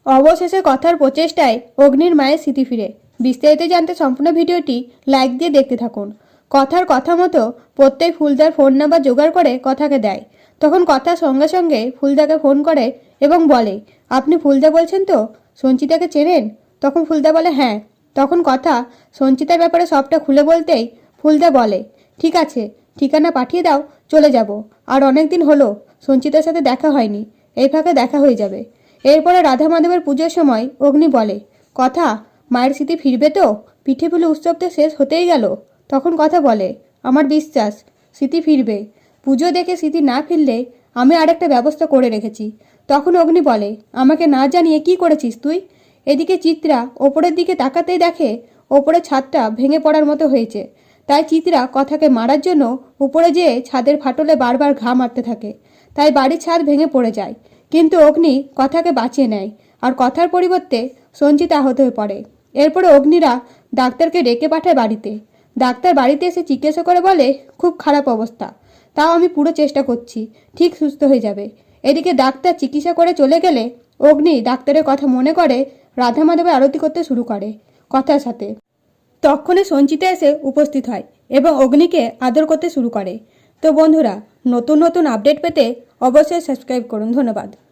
অবশেষে কথার প্রচেষ্টায় অগ্নির মায়ের স্মৃতি ফিরে। বিস্তারিত জানতে সম্পূর্ণ ভিডিওটি লাইক দিয়ে দেখতে থাকুন। কথার কথা মতো প্রত্যেক ফুলদার ফোন নাম্বার জোগাড় করে কথাকে দেয়। তখন কথা সঙ্গে সঙ্গে ফুলদাকে ফোন করে এবং বলে, আপনি ফুলদা বলছেন তো? সঞ্চিতাকে চেনেন? তখন ফুলদা বলে হ্যাঁ। তখন কথা সঞ্চিতার ব্যাপারে সবটা খুলে বলতেই ফুলদা বলে, ঠিক আছে, ঠিকানা পাঠিয়ে দাও, চলে যাব। আর অনেক দিন হলো সঞ্চিতার সাথে দেখা হয়নি, এই ফাঁকে দেখা হয়ে যাবে। এরপরে রাধা মাধবের পুজোর সময় অগ্নি বলে, কথা মায়ের স্মৃতি ফিরবে তো? পিঠে পুলি উৎসব তো শেষ হতেই গেল। তখন কথা বলে, আমার বিশ্বাস স্মৃতি ফিরবে। পুজো দেখে স্মৃতি না ফিরলে আমি আরেকটা ব্যবস্থা করে রেখেছি। তখন অগ্নি বলে, আমাকে না জানিয়ে কি করেছিস তুই? এদিকে চিত্রা ওপরের দিকে তাকাতেই দেখে ওপরের ছাদটা ভেঙে পড়ার মতো হয়েছে। তাই চিত্রা কথাকে মারার জন্য উপরে যেয়ে ছাদের ফাটলে বারবার ঘা মারতে থাকে। তাই বাড়ির ছাদ ভেঙে পড়ে যায়। কিন্তু অগ্নি কথাকে বাঁচিয়ে নেয় আর কথার পরিবর্তে সঞ্চিতা আহত হয়ে পড়ে। এরপরে অগ্নিরা ডাক্তারকে ডেকে পাঠায় বাড়িতে। ডাক্তার বাড়িতে এসে জিজ্ঞাসা করে বলে, খুব খারাপ অবস্থা, তাও আমি পুরো চেষ্টা করছি, ঠিক সুস্থ হয়ে যাবে। এদিকে ডাক্তার চিকিৎসা করে চলে গেলে অগ্নি ডাক্তারের কথা মনে করে রাধা মাধবের আরতি করতে শুরু করে কথার সাথে। তক্ষণে সঞ্চিতা এসে উপস্থিত হয় এবং অগ্নিকে আদর করতে শুরু করে। তো বন্ধুরা, নতুন নতুন আপডেট পেতে অবশ্যই সাবস্ক্রাইব করুন। ধন্যবাদ।